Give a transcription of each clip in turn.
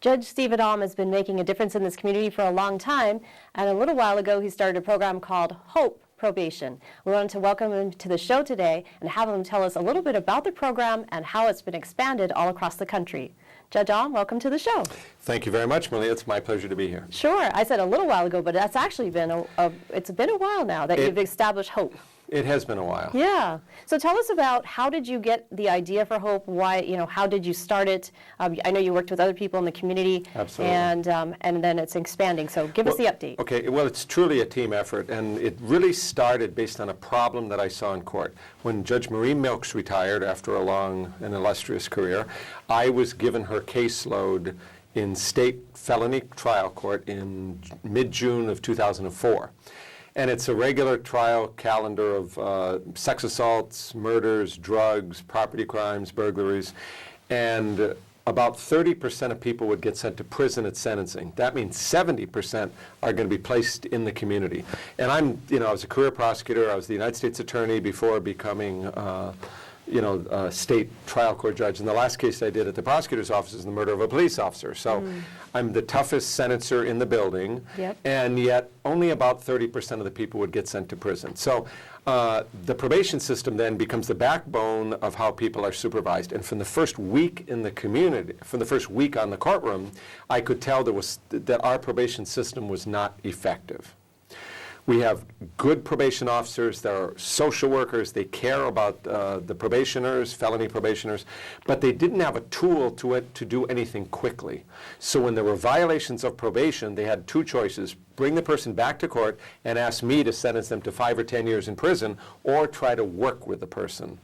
Judge Steve Adom has been making a difference in this community for a long time, and a little while ago he started a program called HOPE Probation. We wanted to welcome him to the show today and have him tell us a little bit about the program and how it's been expanded all across the country. Judge Adom, welcome to the show. Thank you very much, Malia. It's my pleasure to be here. Sure. I said a little while ago, but that's actually been it's been a while now that you've established HOPE. It has been a while. Yeah. So tell us about how did you get the idea for HOPE? Why, how did you start it? I know you worked with other people in the community. Absolutely. And then it's expanding. So give us the update. Okay. Well, it's truly a team effort, and it really started based on a problem that I saw in court. When Judge Marie Milks retired after a long and illustrious career, I was given her caseload in state felony trial court in mid-June of 2004. And it's a regular trial calendar of sex assaults, murders, drugs, property crimes, burglaries. And about 30% of people would get sent to prison at sentencing. That means 70% are going to be placed in the community. And I was a career prosecutor. I was the United States Attorney before becoming state trial court judge. And the last case I did at the prosecutor's office is the murder of a police officer. So I'm the toughest sentencer in the building, and yet only about 30% of the people would get sent to prison. So the probation system then becomes the backbone of how people are supervised. And from the first week in the community, from the first week on the courtroom, I could tell that our probation system was not effective. We have good probation officers, there are social workers, they care about the probationers, felony probationers, but they didn't have a tool to do anything quickly. So when there were violations of probation, they had two choices: bring the person back to court and ask me to sentence them to 5 or 10 years in prison, or try to work with the person.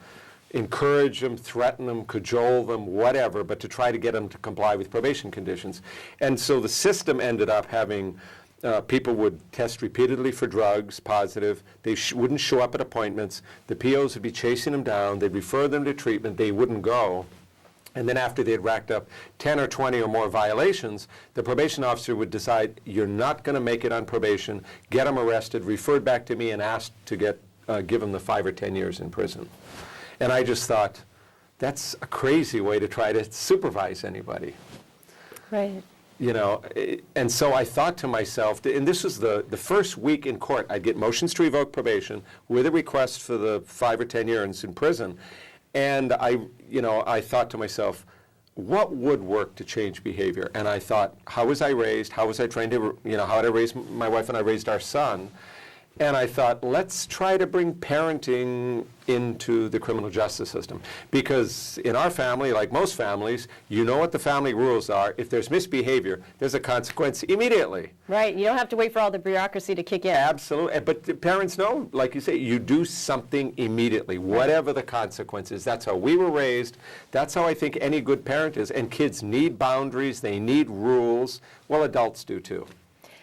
Encourage them, threaten them, cajole them, whatever, but to try to get them to comply with probation conditions. And so the system ended up having people would test repeatedly for drugs, positive. They wouldn't show up at appointments. The POs would be chasing them down. They'd refer them to treatment. They wouldn't go. And then after they had racked up 10 or 20 or more violations, the probation officer would decide, you're not going to make it on probation, get them arrested, referred back to me, and asked to give them the 5 or 10 years in prison. And I just thought, that's a crazy way to try to supervise anybody. Right. And so I thought to myself, and this was the first week in court, I'd get motions to revoke probation with a request for the 5 or 10 years in prison. And I thought to myself, what would work to change behavior? And I thought, how was I raised? How was I trained to, how did I raise my wife and I raised our son? And I thought, let's try to bring parenting into the criminal justice system. Because in our family, like most families, you know what the family rules are. If there's misbehavior, there's a consequence immediately. Right. You don't have to wait for all the bureaucracy to kick in. Absolutely. But the parents know, like you say, you do something immediately, whatever the consequences. That's how we were raised. That's how I think any good parent is. And kids need boundaries. They need rules. Well, adults do too.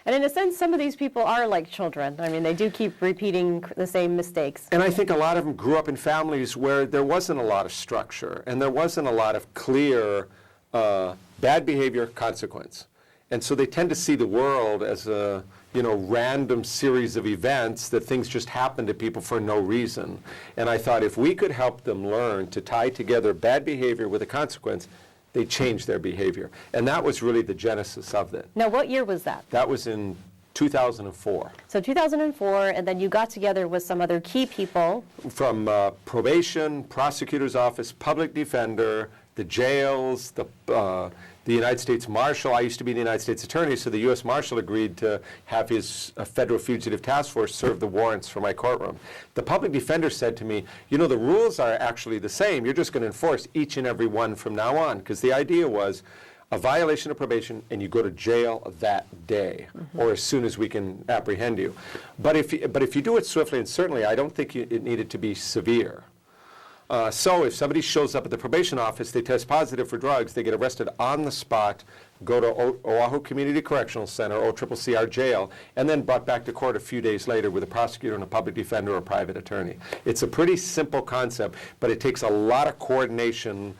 And in a sense, some of these people are like children. I mean, they do keep repeating the same mistakes. And I think a lot of them grew up in families where there wasn't a lot of structure and there wasn't a lot of clear bad behavior consequence. And so they tend to see the world as a random series of events that things just happen to people for no reason. And I thought if we could help them learn to tie together bad behavior with a consequence, they changed their behavior. And that was really the genesis of it. Now, what year was that? That was in 2004. So 2004, and then you got together with some other key people. From probation, prosecutor's office, public defender, the jails, the United States Marshal. I used to be the United States Attorney, so the U.S. Marshal agreed to have his Federal Fugitive Task Force serve the warrants for my courtroom. The public defender said to me, the rules are actually the same. You're just going to enforce each and every one from now on, because the idea was a violation of probation and you go to jail that day or as soon as we can apprehend you. But if you do it swiftly, and certainly I don't think it needed to be severe. So if somebody shows up at the probation office, they test positive for drugs, they get arrested on the spot, go to Oahu Community Correctional Center, OCCCR jail, and then brought back to court a few days later with a prosecutor and a public defender or a private attorney. It's a pretty simple concept, but it takes a lot of coordination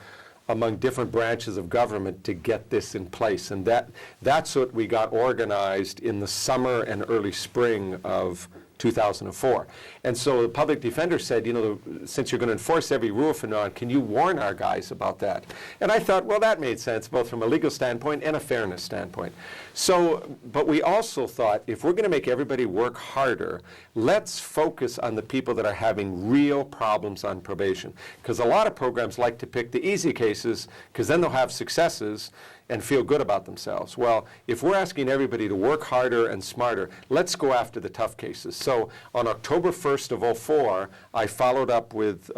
among different branches of government to get this in place. And that's what we got organized in the summer and early spring of 2004. And so the public defender said, you know, since you're going to enforce every rule from now on, can you warn our guys about that? And I thought, well, that made sense, both from a legal standpoint and a fairness standpoint. So, but we also thought, if we're going to make everybody work harder, let's focus on the people that are having real problems on probation. Because a lot of programs like to pick the easy cases, because then they'll have successes and feel good about themselves. Well, if we're asking everybody to work harder and smarter, let's go after the tough cases. So on October 1st of '04, I followed up with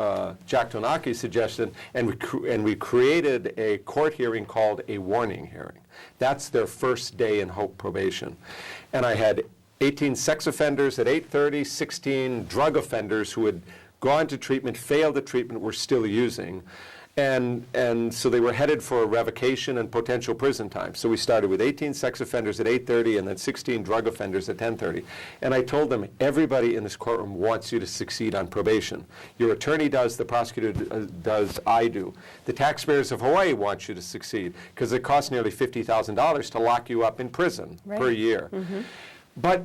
Jack Donake's suggestion, and we created a court hearing called a warning hearing. That's their first day in Hope probation. And I had 18 sex offenders at 8:30, 16 drug offenders who had gone to treatment, failed the treatment, were still using. And so they were headed for a revocation and potential prison time. So we started with 18 sex offenders at 8:30 and then 16 drug offenders at 10:30. And I told them, everybody in this courtroom wants you to succeed on probation. Your attorney does, the prosecutor does, I do. The taxpayers of Hawaii want you to succeed because it costs nearly $50,000 to lock you up in prison per year. But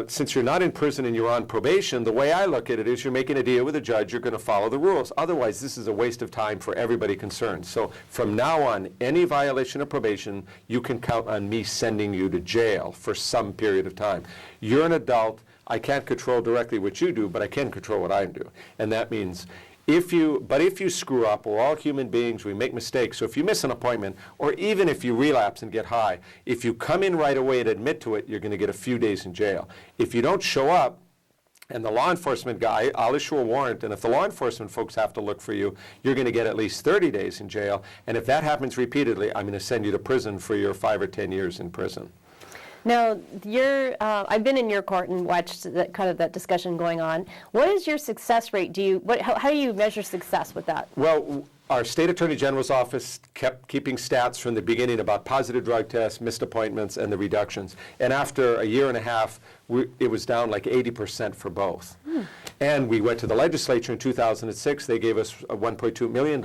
since you're not in prison and you're on probation, the way I look at it is you're making a deal with a judge, you're going to follow the rules. Otherwise, this is a waste of time for everybody concerned. So from now on, any violation of probation, you can count on me sending you to jail for some period of time. You're an adult. I can't control directly what you do, but I can control what I do. And that means if you screw up, we're all human beings, we make mistakes. So if you miss an appointment, or even if you relapse and get high, if you come in right away and admit to it, you're going to get a few days in jail. If you don't show up, and the law enforcement guy, I'll issue a warrant, and if the law enforcement folks have to look for you, you're going to get at least 30 days in jail. And if that happens repeatedly, I'm going to send you to prison for your 5 or 10 years in prison. Now, I've been in your court and watched that discussion going on. What is your success rate? How do you measure success with that? Well, our state attorney general's office kept keeping stats from the beginning about positive drug tests, missed appointments, and the reductions. And after a year and a half, it was down like 80% for both. And we went to the legislature in 2006. They gave us $1.2 million.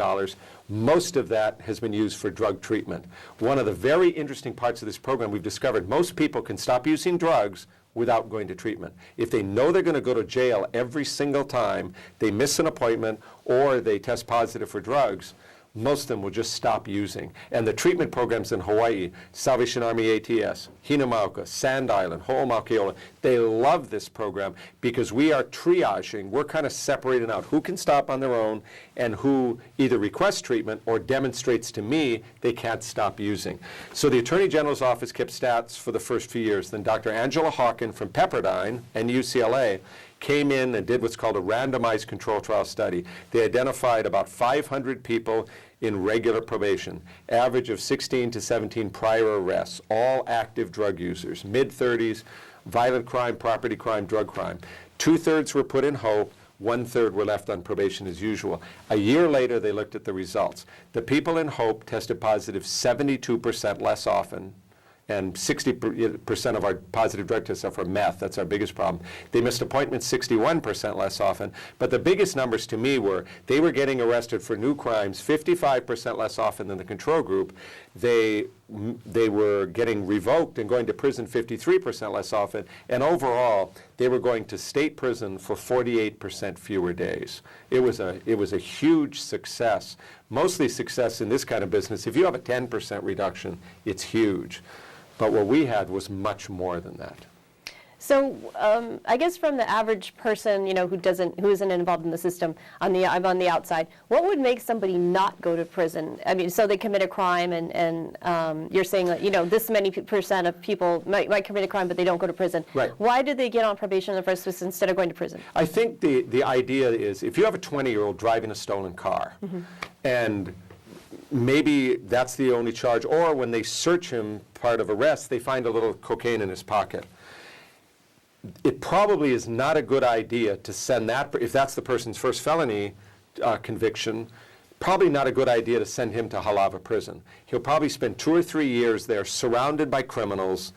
Most of that has been used for drug treatment. One of the very interesting parts of this program, we've discovered most people can stop using drugs without going to treatment. If they know they're going to go to jail every single time they miss an appointment or they test positive for drugs, most of them will just stop using. And the treatment programs in Hawaii, Salvation Army ATS, Hinamauka, Sand Island, Ho'omakeola, they love this program because we are triaging. We're kind of separating out who can stop on their own and who either requests treatment or demonstrates to me they can't stop using. So the Attorney General's office kept stats for the first few years. Then Dr. Angela Hawken from Pepperdine and UCLA came in and did what's called a randomized control trial study. They identified about 500 people in regular probation, average of 16 to 17 prior arrests, all active drug users, mid-30s, violent crime, property crime, drug crime. 2/3 were put in Hope, 1/3 were left on probation as usual. A year later, they looked at the results. The people in Hope tested positive 72% less often, and 60% of our positive drug tests are for meth. That's our biggest problem. They missed appointments 61% less often. But the biggest numbers to me were they were getting arrested for new crimes 55% less often than the control group. They were getting revoked and going to prison 53% less often. And overall, they were going to state prison for 48% fewer days. It was a huge success. Mostly success in this kind of business. If you have a 10% reduction, it's huge. But what we had was much more than that. So I guess from the average person, who isn't involved in the system, I'm on the outside, what would make somebody not go to prison? I mean, so they commit a crime, and you're saying that this many percent of people might commit a crime, but they don't go to prison. Right. Why did they get on probation in the first place instead of going to prison? I think the idea is if you have a 20-year-old driving a stolen car, and maybe that's the only charge, or when they search him, part of arrest, they find a little cocaine in his pocket. It probably is not a good idea to send that, if that's the person's first felony conviction, probably not a good idea to send him to Halawa prison. He'll probably spend 2 or 3 years there surrounded by criminals,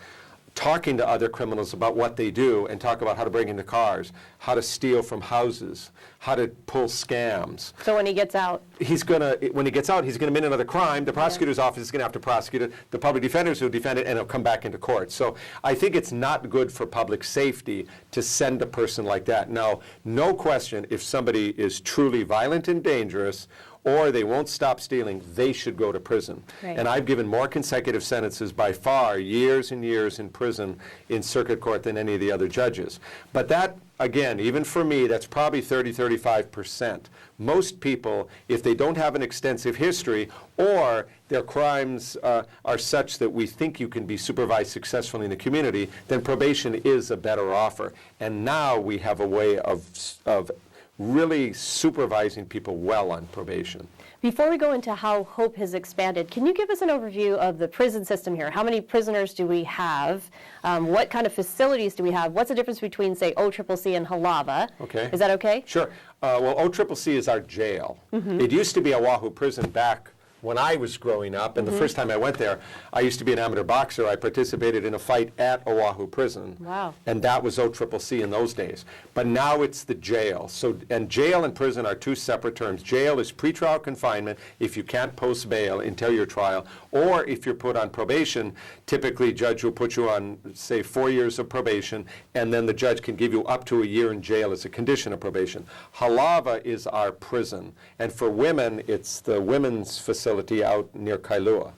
talking to other criminals about what they do and talk about how to break into cars, how to steal from houses, how to pull scams. So when he gets out, When he gets out, he's gonna commit another crime. The prosecutor's office is gonna have to prosecute it. The public defenders will defend it, and it'll come back into court. So I think it's not good for public safety to send a person like that. Now, no question, if somebody is truly violent and dangerous, or they won't stop stealing, they should go to prison. Right. And I've given more consecutive sentences by far, years and years in prison in circuit court than any of the other judges. But that, again, even for me, that's probably 30–35%. Most people, if they don't have an extensive history or their crimes are such that we think you can be supervised successfully in the community, then probation is a better offer. And now we have a way of really supervising people well on probation. Before we go into how HOPE has expanded, can you give us an overview of the prison system here? How many prisoners do we have? What kind of facilities do we have? What's the difference between, say, OCCC and Halava? Okay. Is that okay? Sure. Well, OCCC is our jail. It used to be Oahu Prison back when I was growing up, and the first time I went there, I used to be an amateur boxer. I participated in a fight at Oahu Prison. Wow. And that was OCCC in those days. But now it's the jail. So, and jail and prison are two separate terms. Jail is pretrial confinement if you can't post bail until your trial, or if you're put on probation, typically judge will put you on, say, 4 years of probation, and then the judge can give you up to a year in jail as a condition of probation. Halava is our prison, and for women, it's the women's facility out near Kailua.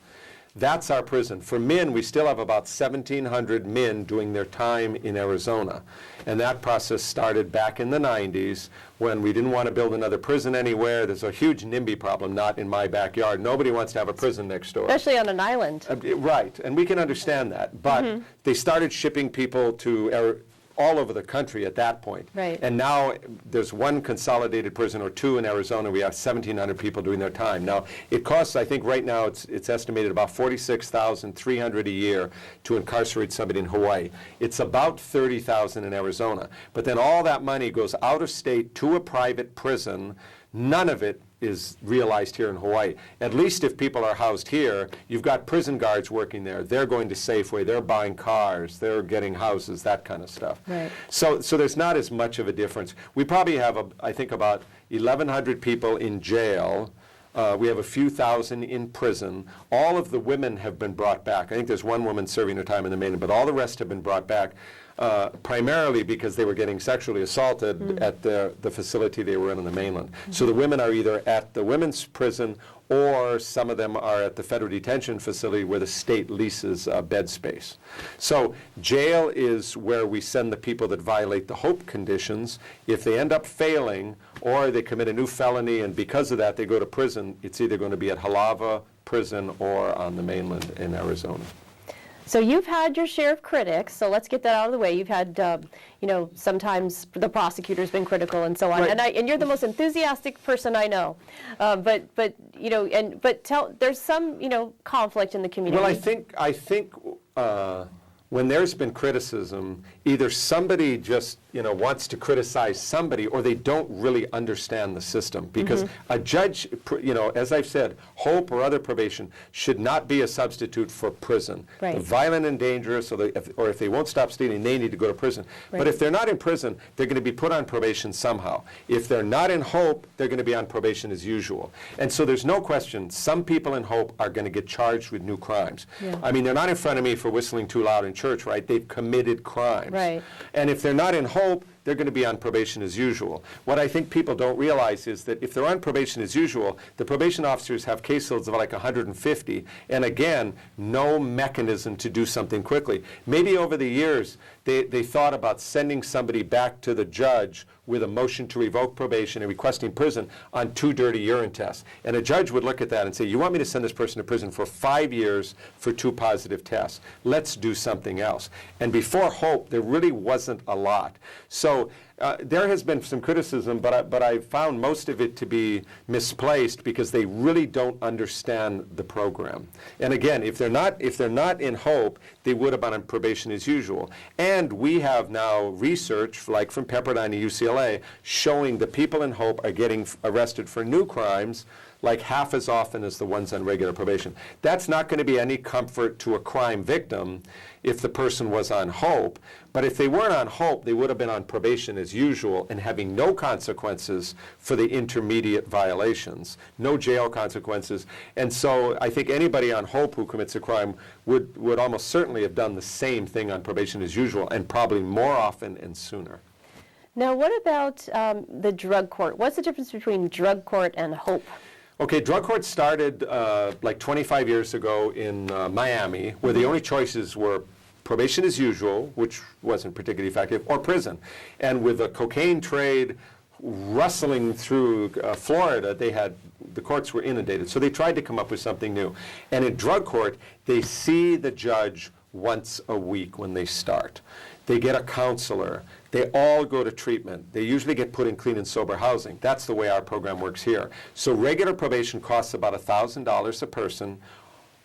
That's our prison. For men, we still have about 1,700 men doing their time in Arizona. And that process started back in the 90s when we didn't want to build another prison anywhere. There's a huge NIMBY problem, not in my backyard. Nobody wants to have a prison next door. Especially on an island. Right, and we can understand that. But they started shipping people to all over the country at that point. Right. And now there's one consolidated prison or two in Arizona. We have 1,700 people doing their time. Now, it costs, I think right now it's estimated about $46,300 a year to incarcerate somebody in Hawaii. It's about $30,000 in Arizona. But then all that money goes out of state to a private prison. None of it is realized here in Hawaii. At least if people are housed here, you've got prison guards working there. They're going to Safeway, they're buying cars, they're getting houses, that kind of stuff. Right. So there's not as much of a difference. We probably have, I think, about 1,100 people in jail. We have a few thousand in prison. All of the women have been brought back. I think there's one woman serving her time in the mainland, but all the rest have been brought back. Primarily because they were getting sexually assaulted at the facility they were in on the mainland. So the women are either at the women's prison or some of them are at the federal detention facility where the state leases bed space. So jail is where we send the people that violate the HOPE conditions. If they end up failing or they commit a new felony and because of that they go to prison, it's either going to be at Halava Prison or on the mainland in Arizona. So you've had your share of critics, so let's get that out of the way. You've had, sometimes the prosecutor's been critical and so on. Right. And you're the most enthusiastic person I know. But there's some, conflict in the community. Well, I think when there's been criticism, either somebody just wants to criticize somebody, or they don't really understand the system. Because a judge, as I've said, HOPE or other probation should not be a substitute for prison. Right. The violent and dangerous, or if they won't stop stealing, they need to go to prison. Right. But if they're not in prison, they're going to be put on probation somehow. If they're not in HOPE, they're going to be on probation as usual. And so there's no question, some people in HOPE are going to get charged with new crimes. Yeah. I mean, they're not in front of me for whistling too loud in church, right? They've committed crimes. Right. And if they're not in HOPE, they're going to be on probation as usual. What I think people don't realize is that if they're on probation as usual, the probation officers have caseloads of like 150, and again, no mechanism to do something quickly. Maybe over the years, they thought about sending somebody back to the judge with a motion to revoke probation and requesting prison on 2 dirty urine tests. And a judge would look at that and say, you want me to send this person to prison for 5 years for 2 positive tests. Let's do something else. And before HOPE, there really wasn't a lot. So there has been some criticism, but I found most of it to be misplaced because they really don't understand the program. And again, if they're not in HOPE, they would have been on probation as usual. And we have now research, like from Pepperdine and UCLA, showing the people in HOPE are getting arrested for new crimes like half as often as the ones on regular probation. That's not going to be any comfort to a crime victim if the person was on HOPE, but if they weren't on HOPE, they would have been on probation as usual and having no consequences for the intermediate violations, no jail consequences. And so I think anybody on HOPE who commits a crime would almost certainly have done the same thing on probation as usual, and probably more often and sooner. Now, what about the drug court? What's the difference between drug court and HOPE? Okay, drug court started like 25 years ago in Miami, where the only choices were probation as usual, which wasn't particularly effective, or prison. And with the cocaine trade rustling through Florida, the courts were inundated. So they tried to come up with something new. And in drug court, they see the judge once a week when they start. They get a counselor. They all go to treatment. They usually get put in clean and sober housing. That's the way our program works here. So regular probation costs about $1,000 a person.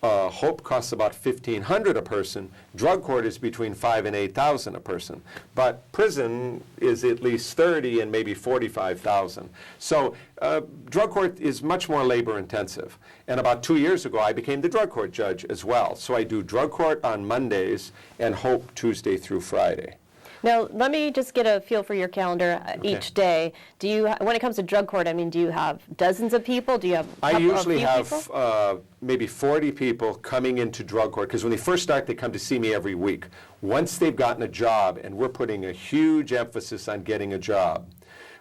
HOPE costs about $1,500 a person. Drug court is between $5,000 and $8,000 a person. But prison is at least $30,000 and maybe $45,000. So drug court is much more labor intensive. And about 2 years ago, I became the drug court judge as well. So I do drug court on Mondays and HOPE Tuesday through Friday. Now, let me just get a feel for your calendar each day. Do you, when it comes to drug court, I mean, do you have dozens of people? Do you have I usually have maybe 40 people coming into drug court, because when they first start, they come to see me every week. Once they've gotten a job, and we're putting a huge emphasis on getting a job.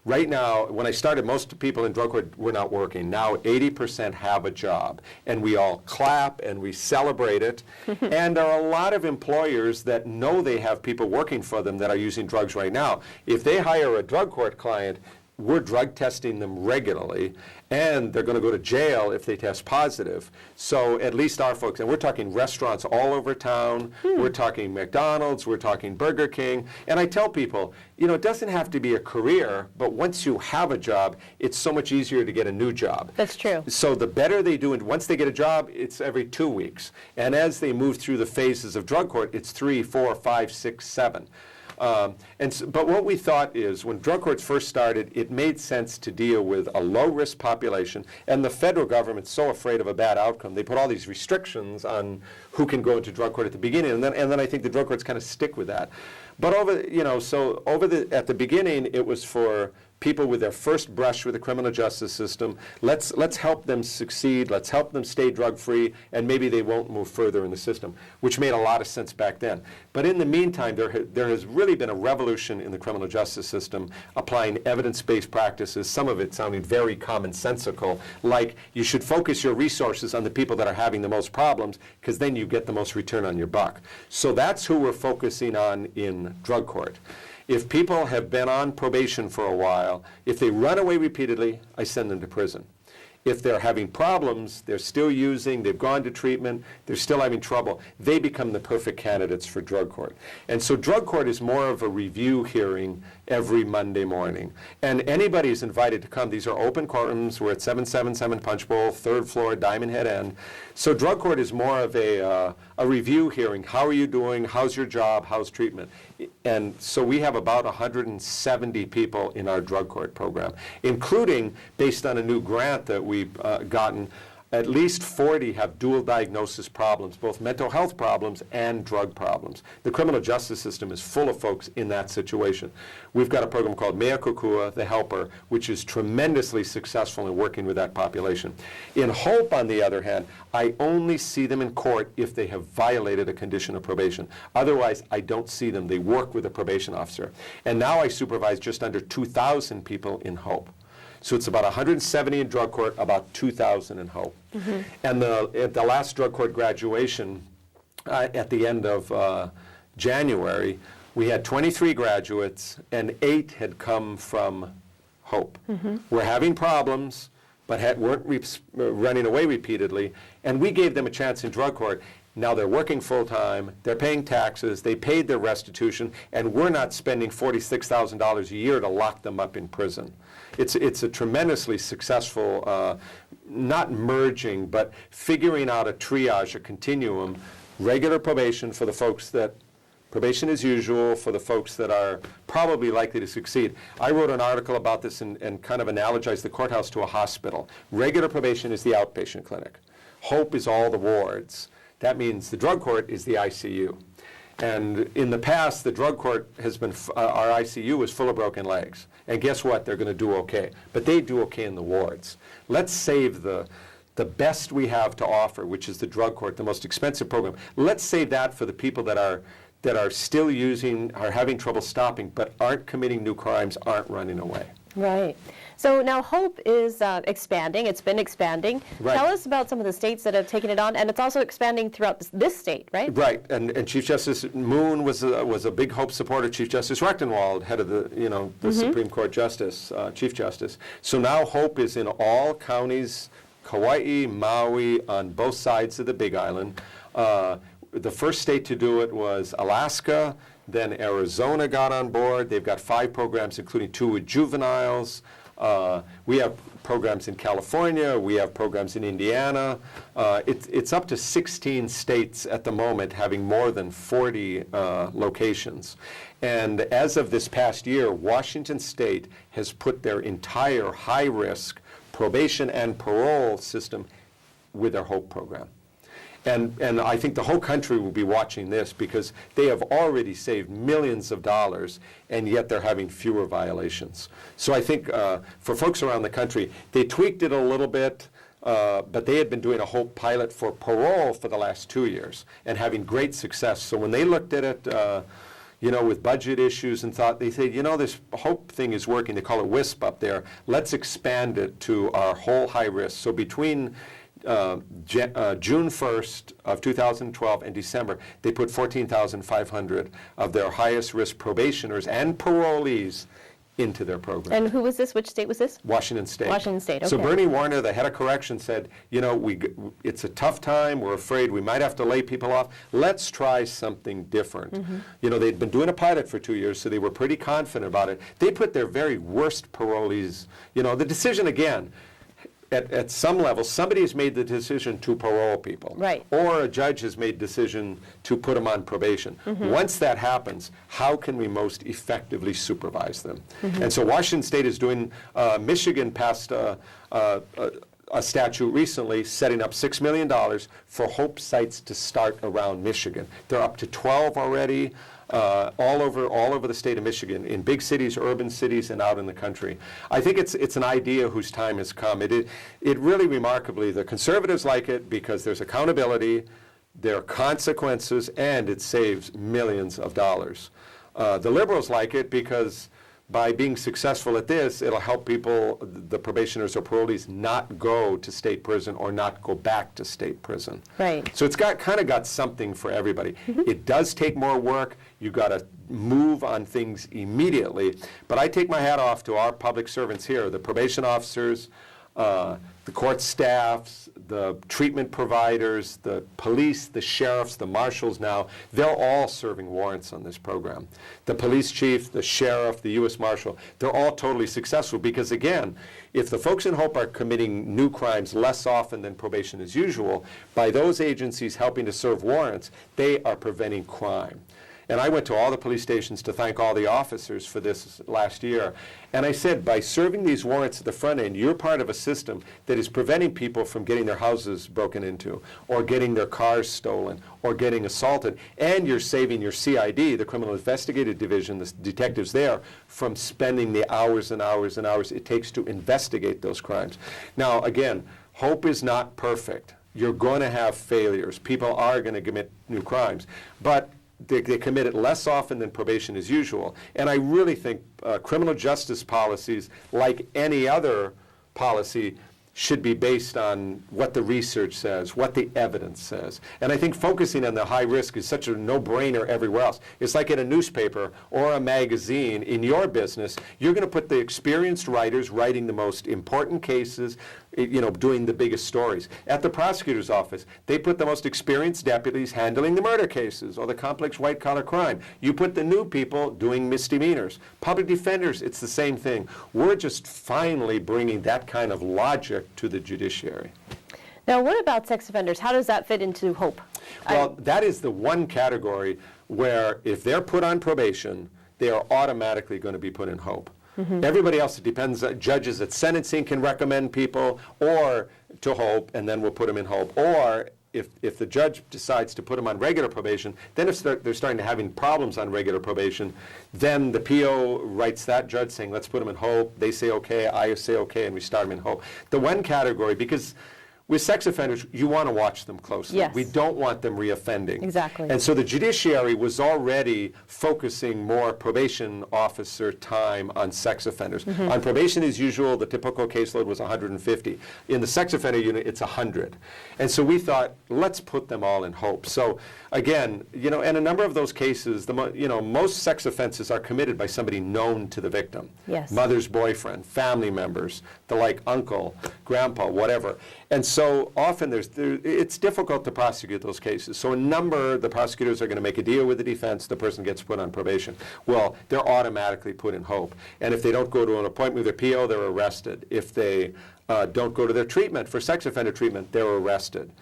Right now, when I started, most people in drug court were not working. Now 80% have a job, and we all clap and we celebrate it. And there are a lot of employers that know they have people working for them that are using drugs right now. If they hire a drug court client, we're drug testing them regularly, and they're going to go to jail if they test positive. So at least our folks, and we're talking restaurants all over town, we're talking McDonald's, we're talking Burger King, and I tell people, you know, it doesn't have to be a career, but once you have a job, it's so much easier to get a new job. That's true. So the better they do, and once they get a job, it's every 2 weeks. And as they move through the phases of drug court, it's 3, 4, 5, 6, 7. But what we thought is, when drug courts first started, it made sense to deal with a low-risk population, and the federal government's so afraid of a bad outcome. They put all these restrictions on who can go into drug court at the beginning, and then I think the drug courts kind of stick with that. But at the beginning, it was for people with their first brush with the criminal justice system. Let's help them succeed. Let's help them stay drug-free, and maybe they won't move further in the system, which made a lot of sense back then. But in the meantime, there has really been a revolution in the criminal justice system, applying evidence-based practices, some of it sounding very commonsensical, like you should focus your resources on the people that are having the most problems, because then you get the most return on your buck. So that's who we're focusing on in drug court. If people have been on probation for a while, if they run away repeatedly, I send them to prison. If they're having problems, they're still using, they've gone to treatment, they're still having trouble, they become the perfect candidates for drug court. And so drug court is more of a review hearing every Monday morning. And anybody is invited to come. These are open courtrooms. We're at 777 Punch Bowl, 3rd floor, Diamond Head End. So drug court is more of a review hearing. How are you doing? How's your job? How's treatment? And so we have about 170 people in our drug court program, including, based on a new grant that we've gotten, at least 40 have dual diagnosis problems, both mental health problems and drug problems. The criminal justice system is full of folks in that situation. We've got a program called Mea Kukua, the Helper, which is tremendously successful in working with that population. In HOPE, on the other hand, I only see them in court if they have violated a condition of probation. Otherwise, I don't see them. They work with a probation officer. And now I supervise just under 2,000 people in HOPE. So it's about 170 in drug court, about 2,000 in HOPE. Mm-hmm. And at the last drug court graduation, at the end of January, we had 23 graduates, and 8 had come from HOPE. Mm-hmm. We're having problems, but weren't running away repeatedly, and we gave them a chance in drug court. Now they're working full-time, they're paying taxes, they paid their restitution, and we're not spending $46,000 a year to lock them up in prison. It's a tremendously successful, not merging, but figuring out a triage, a continuum, regular probation for the folks that probation as usual for the folks that are probably likely to succeed. I wrote an article about this and kind of analogized the courthouse to a hospital. Regular probation is the outpatient clinic. HOPE is all the wards. That means the drug court is the ICU. And in the past, the drug court has been, our ICU was full of broken legs. And guess what? They're going to do okay. But they do okay in the wards. Let's save the best we have to offer, which is the drug court, the most expensive program. Let's save that for the people that are still using, are having trouble stopping, but aren't committing new crimes, aren't running away. Right. So now HOPE is expanding. It's been expanding. Right. Tell us about some of the states that have taken it on, and it's also expanding throughout this state, right? Right. And Chief Justice Moon was a big HOPE supporter. Chief Justice Rechtenwald, head of the Supreme Court Justice, Chief Justice. So now HOPE is in all counties, Kauai, Maui, on both sides of the Big Island. The first state to do it was Alaska. Then Arizona got on board. They've got 5 programs, including 2 with juveniles. We have programs in California. We have programs in Indiana. It's up to 16 states at the moment having more than 40 locations. And as of this past year, Washington State has put their entire high-risk probation and parole system with their HOPE program. And I think the whole country will be watching this because they have already saved millions of dollars, and yet they're having fewer violations. So I think for folks around the country, they tweaked it a little bit, but they had been doing a HOPE pilot for parole for the last 2 years and having great success. So when they looked at it, with budget issues and thought, they said, this HOPE thing is working. They call it WISP up there. Let's expand it to our whole high risk. So between June 1st of 2012 and December, they put 14,500 of their highest risk probationers and parolees into their program. And who was this? Which state was this? Washington State. Washington State, okay. So Bernie Warner, the head of correction, said, it's a tough time. We're afraid we might have to lay people off. Let's try something different. They'd been doing a pilot for 2 years, so they were pretty confident about it. They put their very worst parolees, the decision again, at some level, somebody has made the decision to parole people. Right. Or a judge has made the decision to put them on probation. Once that happens, how can we most effectively supervise them? And so Washington State is doing, Michigan passed a statute recently setting up $6 million for HOPE sites to start around Michigan. They're up to 12 already. All over the state of Michigan, in big cities, urban cities, and out in the country. I think it's an idea whose time has come. It really remarkably, the conservatives like it because there's accountability, there are consequences, and it saves millions of dollars. The liberals like it because by being successful at this, it'll help people, the probationers or parolees, not go to state prison or not go back to state prison. Right. So it's kind of got something for everybody. It does take more work. You've got to move on things immediately. But I take my hat off to our public servants here, the probation officers, the court staffs, the treatment providers, the police, the sheriffs, the marshals now. They're all serving warrants on this program. The police chief, the sheriff, the U.S. Marshal, they're all totally successful because, again, if the folks in HOPE are committing new crimes less often than probation as usual, by those agencies helping to serve warrants, they are preventing crime. And I went to all the police stations to thank all the officers for this last year. And I said, by serving these warrants at the front end, you're part of a system that is preventing people from getting their houses broken into, or getting their cars stolen, or getting assaulted. And you're saving your CID, the Criminal Investigative Division, the detectives there, from spending the hours and hours and hours it takes to investigate those crimes. Now, again, HOPE is not perfect. You're going to have failures. People are going to commit new crimes. But they commit it less often than probation as usual. And I really think criminal justice policies, like any other policy, should be based on what the research says, what the evidence says. And I think focusing on the high risk is such a no-brainer everywhere else. It's like in a newspaper or a magazine. In your business, you're going to put the experienced writers writing the most important cases, doing the biggest stories. At the prosecutor's office, they put the most experienced deputies handling the murder cases or the complex white-collar crime. You put the new people doing misdemeanors. Public defenders, it's the same thing. We're just finally bringing that kind of logic to the judiciary. Now, what about sex offenders? How does that fit into HOPE? Well, that is the one category where if they're put on probation, they are automatically going to be put in HOPE. Everybody else, it depends. Judges at sentencing can recommend people or to HOPE, and then we'll put them in HOPE. Or if the judge decides to put them on regular probation, then if they're starting to having problems on regular probation, then the PO writes that judge saying, let's put them in HOPE. They say okay, I say okay, and we start them in HOPE. The one category, because with sex offenders, you want to watch them closely. Yes. We don't want them reoffending. Exactly. And so the judiciary was already focusing more probation officer time on sex offenders. On probation, as usual, the typical caseload was 150. In the sex offender unit, it's 100. And so we thought, let's put them all in HOPE. So again, in a number of those cases, most sex offenses are committed by somebody known to the victim. Yes. Mother's boyfriend, family members, the like uncle, grandpa, whatever. And so often it's difficult to prosecute those cases. So the prosecutors are going to make a deal with the defense, the person gets put on probation. Well, they're automatically put in HOPE. And if they don't go to an appointment with their PO, they're arrested. If they don't go to their treatment, for sex offender treatment, they're arrested.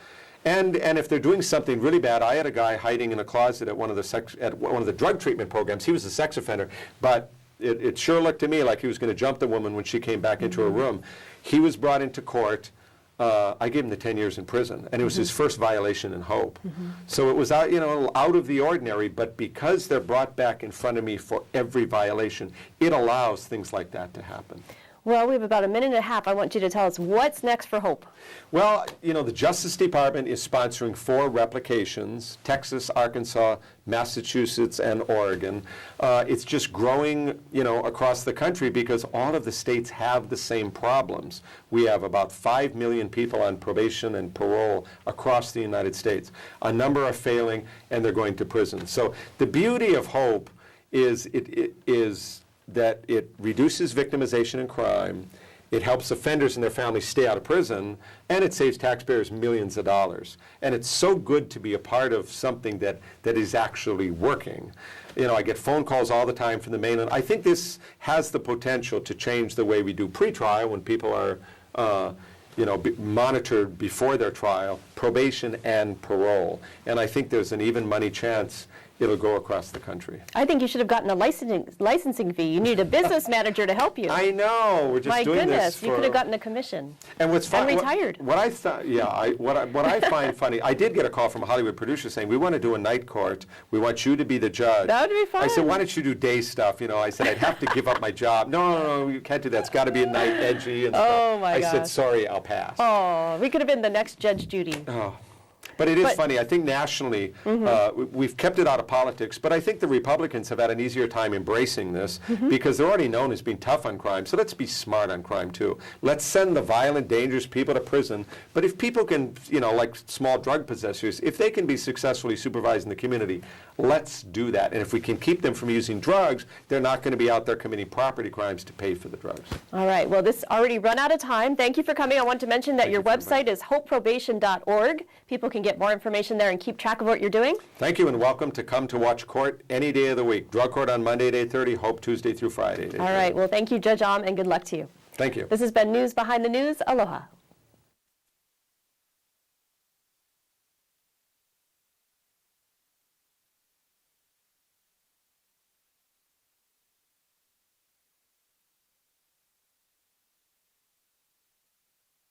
And if they're doing something really bad, I had a guy hiding in a closet at one of the drug treatment programs. He was a sex offender, but it sure looked to me like he was going to jump the woman when she came back into her room. He was brought into court. I gave him the 10 years in prison, and it was his first violation in HOPE. So it was out of the ordinary, but because they're brought back in front of me for every violation, it allows things like that to happen. Well, we have about a minute and a half. I want you to tell us what's next for HOPE. Well, the Justice Department is sponsoring 4 replications: Texas, Arkansas, Massachusetts, and Oregon. It's just growing, across the country because all of the states have the same problems. We have about 5 million people on probation and parole across the United States. A number are failing, and they're going to prison. So the beauty of HOPE is that it reduces victimization and crime, it helps offenders and their families stay out of prison, and it saves taxpayers millions of dollars. And it's so good to be a part of something that is actually working. I get phone calls all the time from the mainland. I think this has the potential to change the way we do pretrial when people are monitored before their trial, probation and parole. And I think there's an even money chance it'll go across the country. I think you should have gotten a licensing fee. You need a business manager to help you. I know. We're just doing this. My goodness, you could have gotten a commission. And what's fun, and retired. What I find funny, I did get a call from a Hollywood producer saying, we want to do a night court. We want you to be the judge. That would be fun. I said, why don't you do day stuff? I said, I'd have to give up my job. No, you can't do that. It's got to be at night, edgy and stuff. Oh, my gosh. I said, sorry, I'll pass. Oh, we could have been the next Judge Judy. Oh. But it is funny. I think nationally, we've kept it out of politics, but I think the Republicans have had an easier time embracing this because they're already known as being tough on crime. So let's be smart on crime, too. Let's send the violent, dangerous people to prison. But if people can, like small drug possessors, if they can be successfully supervised in the community, let's do that. And if we can keep them from using drugs, they're not going to be out there committing property crimes to pay for the drugs. All right. Well, this already run out of time. Thank you for coming. I want to mention that your website is hopeprobation.org. People can get more information there and keep track of what you're doing. Thank you, and welcome to come to watch court any day of the week. Drug court on Monday at 8:30, Hope Tuesday through Friday. All right. Well, thank you, Judge Alm, and good luck to you. Thank you. This has been News Behind the News. Aloha.